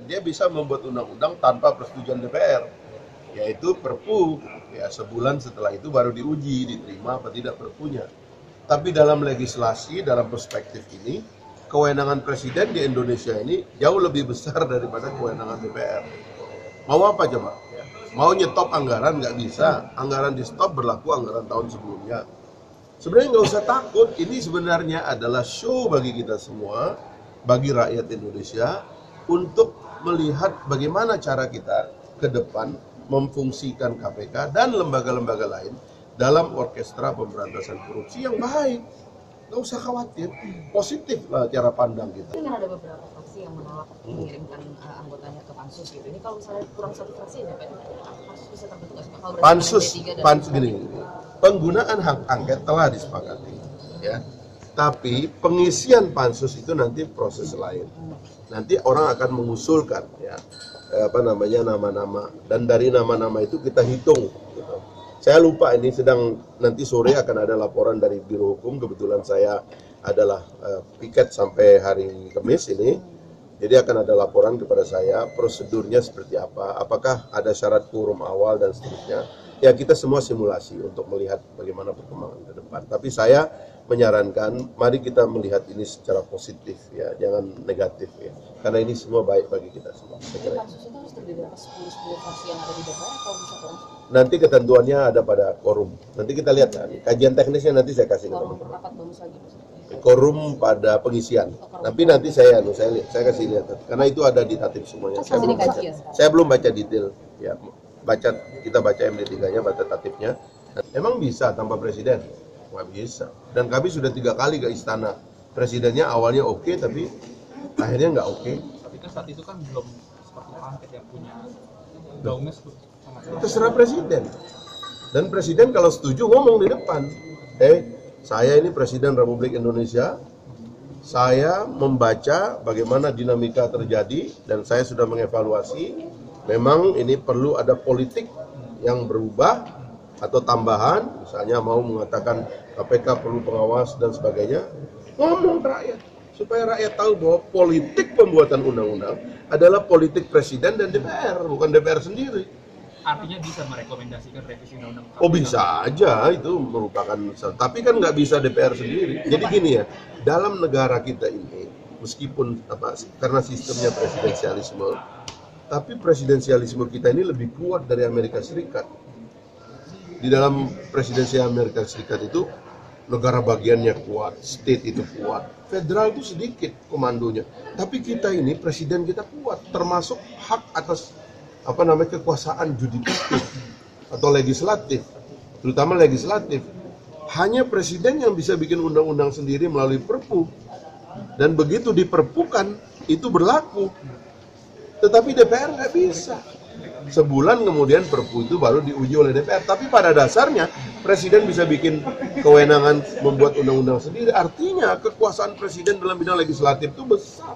Dia bisa membuat undang-undang tanpa persetujuan DPR, yaitu Perpu. Ya, sebulan setelah itu baru diuji, diterima apa tidak Perpunya. Tapi dalam legislasi, dalam perspektif ini, kewenangan presiden di Indonesia ini jauh lebih besar daripada kewenangan DPR. Mau apa coba? Mau nyetop anggaran nggak bisa, anggaran di stop berlaku anggaran tahun sebelumnya. Sebenarnya nggak usah takut, ini sebenarnya adalah show bagi kita semua, bagi rakyat Indonesia, untuk melihat bagaimana cara kita ke depan memfungsikan KPK dan lembaga-lembaga lain dalam orkestra pemberantasan korupsi yang baik. Nggak usah khawatir, positif lah cara pandang kita. Kan ada beberapa fraksi yang menolak mengirimkan anggotanya ke pansus gitu. Ini kalau misalnya kurang satu fraksi ya, pansus bisa terbentuk nggak sih? Pansus gini, penggunaan hak angket telah disepakati, ya. Tapi pengisian pansus itu nanti proses lain. Nanti orang akan mengusulkan, ya, nama-nama, dan dari nama-nama itu kita hitung. Gitu. Saya lupa ini nanti sore akan ada laporan dari Biro Hukum. Kebetulan saya adalah piket sampai hari Kamis ini. Jadi akan ada laporan kepada saya, prosedurnya seperti apa, apakah ada syarat quorum awal dan seterusnya. Ya kita semua simulasi untuk melihat bagaimana perkembangan ke depan. Tapi saya menyarankan, mari kita melihat ini secara positif ya, jangan negatif ya. Karena ini semua baik bagi kita semua. Jadi pansus itu harus terdiri dari 10 fraksi yang ada di DPR atau bisa kurang? Nanti ketentuannya ada pada quorum. Nanti kita lihat kan, kajian teknisnya nanti saya kasih ke teman-teman. Rapat bonus lagi maksudnya? Quorum pada pengisian. Tapi nanti saya kasih lihat. Karena itu ada di tatip semuanya. Saya belum baca detail. Ya, kita baca MD3-nya, baca tatipnya. Emang bisa tanpa presiden? Nggak bisa. Dan kami sudah 3 kali ke istana. Presidennya awalnya oke, tapi akhirnya nggak oke. Tapi kan saat itu kan belum seperti angket yang punya gaungnya terserah presiden. Dan presiden kalau setuju ngomong di depan. Saya ini Presiden Republik Indonesia, saya membaca bagaimana dinamika terjadi dan saya sudah mengevaluasi, memang ini perlu ada politik yang berubah atau tambahan, misalnya mau mengatakan KPK perlu pengawas dan sebagainya, ngomong ke rakyat, supaya rakyat tahu bahwa politik pembuatan undang-undang adalah politik Presiden dan DPR, bukan DPR sendiri. Artinya bisa merekomendasikan revisi undang-undang KPK. Oh bisa aja, itu merupakan, tapi kan nggak bisa DPR sendiri. Jadi gini ya, dalam negara kita ini, meskipun karena sistemnya presidensialisme, tapi presidensialisme kita ini lebih kuat dari Amerika Serikat. Di dalam presidensi Amerika Serikat itu, negara bagiannya kuat, state itu kuat, federal itu sedikit komandonya. Tapi kita ini, presiden kita kuat, termasuk hak atas kekuasaan yudikatif atau legislatif, terutama legislatif. Hanya presiden yang bisa bikin undang-undang sendiri melalui Perpu, dan begitu diperpukan itu berlaku. Tetapi DPR nggak bisa. Sebulan kemudian Perpu itu baru diuji oleh DPR. Tapi pada dasarnya presiden bisa bikin kewenangan membuat undang-undang sendiri. Artinya kekuasaan presiden dalam bidang legislatif itu besar,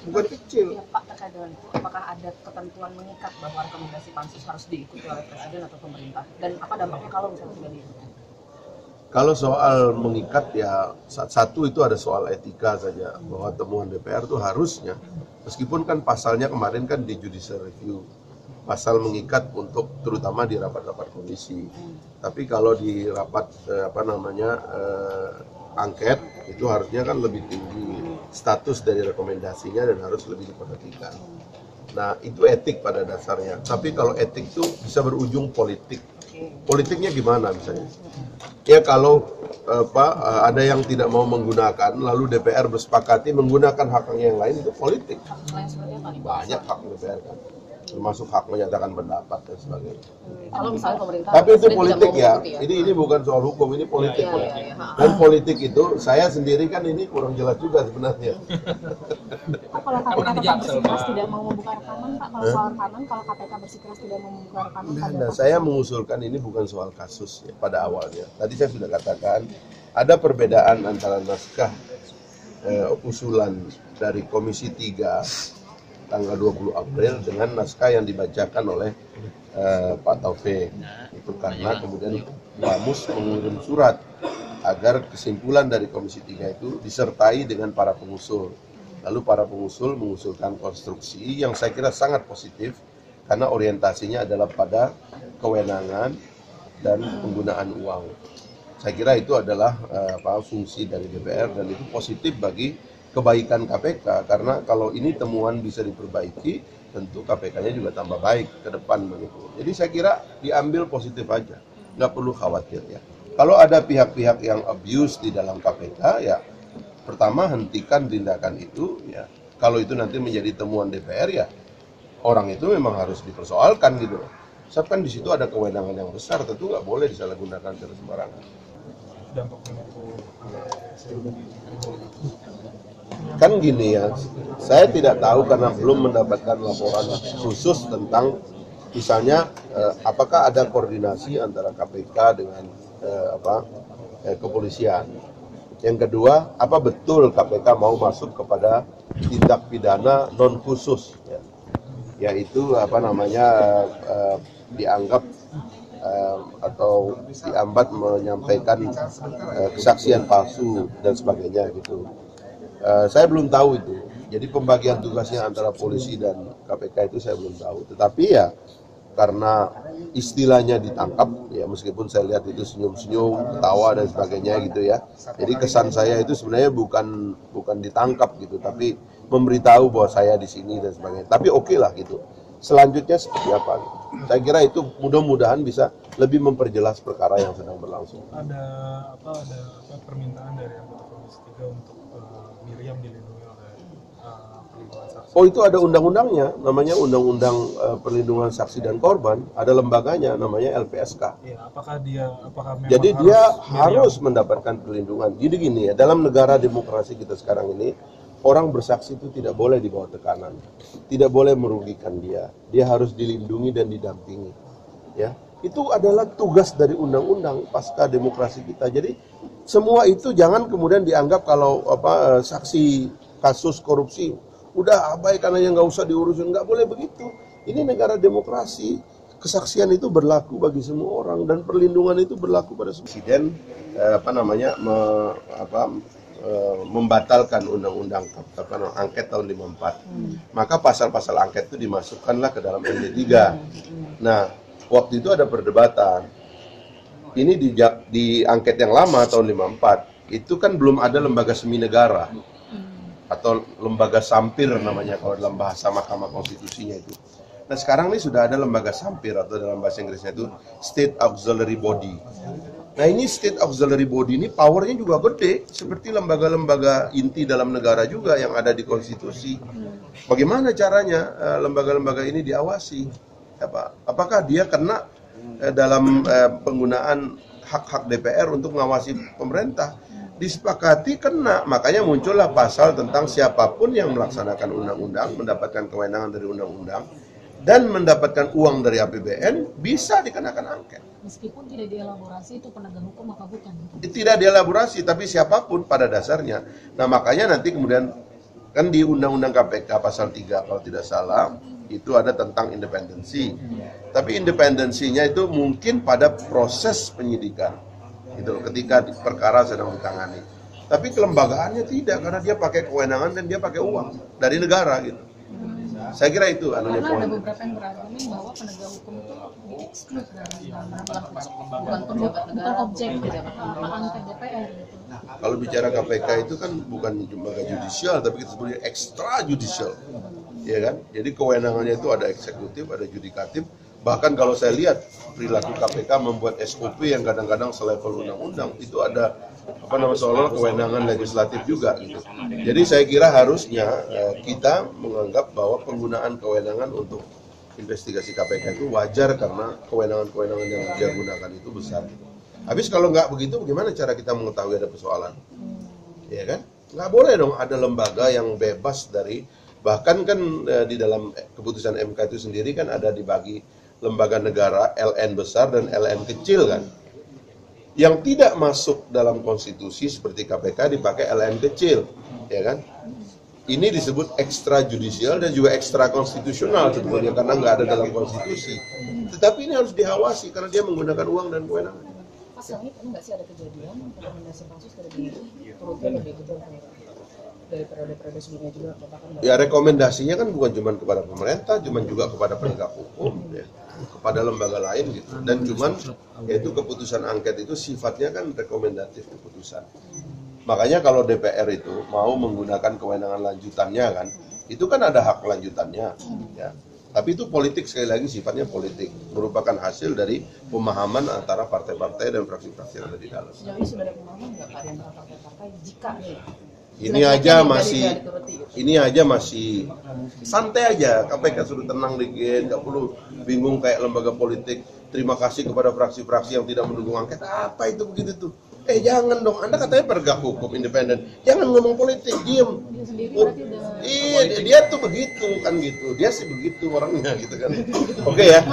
bukan kecil. Ya, Pak, terkait dengan itu, apakah ada ketentuan mengikat bahwa rekomendasi pansus harus diikuti oleh presiden atau pemerintah? Dan apa dampaknya kalau misalnya tidak diikuti? Kalau soal mengikat ya, satu itu ada soal etika saja, bahwa temuan DPR itu harusnya, meskipun kan pasalnya kemarin kan di judicial review, pasal mengikat untuk terutama di rapat-rapat komisi. Tapi kalau di rapat angket itu harusnya kan lebih tinggi status dari rekomendasinya dan harus lebih diperhatikan. Nah itu etik pada dasarnya. Tapi kalau etik itu bisa berujung politik. Politiknya gimana misalnya? Ya kalau ada yang tidak mau menggunakan, lalu DPR bersepakati menggunakan haknya yang lain, itu politik. Banyak hak DPR kan, termasuk hak menyatakan pendapat dan sebagainya. Kalau misalnya pemerintah, tapi itu politik ya. Ini bukan soal hukum, ini politik. Dan politik itu saya sendiri kan ini kurang jelas juga sebenarnya. Pak, kalau KPK bersikeras tidak mau membuka rekaman, Pak, kalau soal rekaman, kalau KPK bersikeras tidak mau membuka rekaman, nah, saya mengusulkan ini bukan soal kasus ya, pada awalnya. Tadi saya sudah katakan ada perbedaan antara naskah usulan dari Komisi 3 tanggal 20 April dengan naskah yang dibacakan oleh Pak Taufik. Itu karena kemudian Bamus mengirim surat agar kesimpulan dari Komisi 3 itu disertai dengan para pengusul. Lalu para pengusul mengusulkan konstruksi yang saya kira sangat positif karena orientasinya adalah pada kewenangan dan penggunaan uang. Saya kira itu adalah fungsi dari DPR dan itu positif bagi kebaikan KPK karena kalau ini temuan bisa diperbaiki, tentu KPK-nya juga tambah baik ke depan begitu. Jadi saya kira diambil positif aja, nggak perlu khawatir ya. Kalau ada pihak-pihak yang abuse di dalam KPK ya, pertama hentikan tindakan itu ya. Kalau itu nanti menjadi temuan DPR ya, orang itu memang harus dipersoalkan gitu. Sebab kan di situ ada kewenangan yang besar, tentu nggak boleh disalahgunakan secara sembarangan. Kan gini ya, saya tidak tahu karena belum mendapatkan laporan khusus tentang misalnya apakah ada koordinasi antara KPK dengan kepolisian. Yang kedua, apa betul KPK mau masuk kepada tindak pidana non khusus, ya, yaitu dianggap atau diambat menyampaikan kesaksian palsu dan sebagainya gitu. Saya belum tahu itu. Jadi pembagian tugasnya antara polisi dan KPK itu saya belum tahu. Tetapi ya karena istilahnya ditangkap, ya meskipun saya lihat itu senyum-senyum, ketawa dan sebagainya gitu ya. Jadi kesan saya itu sebenarnya bukan ditangkap gitu, tapi memberitahu bahwa saya di sini dan sebagainya. Tapi oke lah gitu. Selanjutnya seperti apa? Gitu. Saya kira itu mudah-mudahan bisa lebih memperjelas perkara yang sedang berlangsung. Ada permintaan dari anggota Komisi 3 untuk Miriam dilindungi oleh perlindungan saksi. Oh itu ada undang-undangnya, namanya Undang-Undang Perlindungan Saksi dan Korban, ada lembaganya namanya LPSK. Ya, apakah memang jadi dia Miriam harus mendapatkan perlindungan. Jadi gini ya, dalam negara demokrasi kita sekarang ini, orang bersaksi itu tidak boleh di bawah tekanan, tidak boleh merugikan dia harus dilindungi dan didampingi. Ya, itu adalah tugas dari undang-undang pasca demokrasi kita. Jadi semua itu jangan kemudian dianggap kalau saksi kasus korupsi udah abaikan aja, nggak usah diurusin, nggak boleh begitu. Ini negara demokrasi, kesaksian itu berlaku bagi semua orang dan perlindungan itu berlaku pada presiden. Membatalkan undang-undang angket tahun 54. Maka pasal-pasal angket itu dimasukkanlah ke dalam MD3. Nah, waktu itu ada perdebatan. Ini di angket yang lama tahun 54, itu kan belum ada lembaga semi negara atau lembaga sampir namanya kalau dalam bahasa Mahkamah Konstitusinya itu. Nah, sekarang ini sudah ada lembaga sampir atau dalam bahasa Inggrisnya itu State Auxiliary Body. Nah, ini State Auxiliary Body ini powernya juga gede, seperti lembaga-lembaga inti dalam negara juga yang ada di konstitusi. Bagaimana caranya lembaga-lembaga ini diawasi? Apakah dia kena dalam penggunaan hak-hak DPR untuk mengawasi pemerintah? Disepakati kena, makanya muncullah pasal tentang siapapun yang melaksanakan undang-undang, mendapatkan kewenangan dari undang-undang, dan mendapatkan uang dari APBN bisa dikenakan angket. Meskipun tidak dielaborasi itu penegak hukum apa bukan? Tidak dielaborasi, tapi siapapun pada dasarnya. Nah makanya nanti kemudian kan di Undang-Undang KPK pasal 3 kalau tidak salah itu ada tentang independensi. Tapi independensinya itu mungkin pada proses penyidikan, itu ketika perkara sedang ditangani. Tapi kelembagaannya tidak, karena dia pakai kewenangan dan dia pakai uang dari negara gitu. Saya kira itu karena ada beberapa yang berargumen bahwa penegak hukum itu di-exclude dari bukan objek angket DPR gitu. Kalau bicara KPK itu kan bukan lembaga judicial, tapi kita sebutnya extra judicial, ya kan? Jadi kewenangannya itu ada eksekutif, ada judikatif. Bahkan kalau saya lihat perilaku KPK membuat SOP yang kadang-kadang selevel undang-undang, itu ada soal kewenangan legislatif juga gitu. Jadi saya kira harusnya kita menganggap bahwa penggunaan kewenangan untuk investigasi KPK itu wajar karena kewenangan-kewenangan yang dia gunakan itu besar. Habis kalau nggak begitu, bagaimana cara kita mengetahui ada persoalan? Ya kan? Nggak boleh dong ada lembaga yang bebas dari, bahkan kan di dalam keputusan MK itu sendiri kan ada dibagi lembaga negara LN besar dan LN kecil kan. Yang tidak masuk dalam konstitusi seperti KPK dipakai LN kecil, ya kan? Ini disebut extrajudicial dan juga ekstra konstitusional sebetulnya karena nggak ada dalam konstitusi. Tetapi ini harus diawasi karena dia menggunakan uang dan kewenangan. Pas ini pernah nggak sih ada kejadian rekomendasi pansus dari turutnya lebih gitu? dari periode-periode sebelumnya juga Bapak kan Ya rekomendasinya kan bukan cuma kepada pemerintah, cuma juga kepada penegak hukum, ya, kepada lembaga lain gitu. Dan cuman yaitu keputusan angket itu sifatnya kan rekomendatif keputusan. Makanya kalau DPR itu mau menggunakan kewenangan lanjutannya kan, itu kan ada hak lanjutannya, ya. Tapi itu politik, sekali lagi sifatnya politik, merupakan hasil dari pemahaman antara partai-partai dan fraksi-fraksi yang ada di dalam. sejauh ini sudah ada pemahaman nggak Pak di antara partai-partai jika nih Ini aja masih santai aja, KPK sudah tenang dikit, nggak perlu bingung kayak lembaga politik. Terima kasih kepada fraksi-fraksi yang tidak mendukung angket. Apa itu begitu tuh? Jangan dong, Anda katanya penegak hukum independen, jangan ngomong politik, diem. Dia sendiri berarti udah Iya, dia tuh begitu kan gitu, dia sih begitu orangnya gitu kan. Oke ya.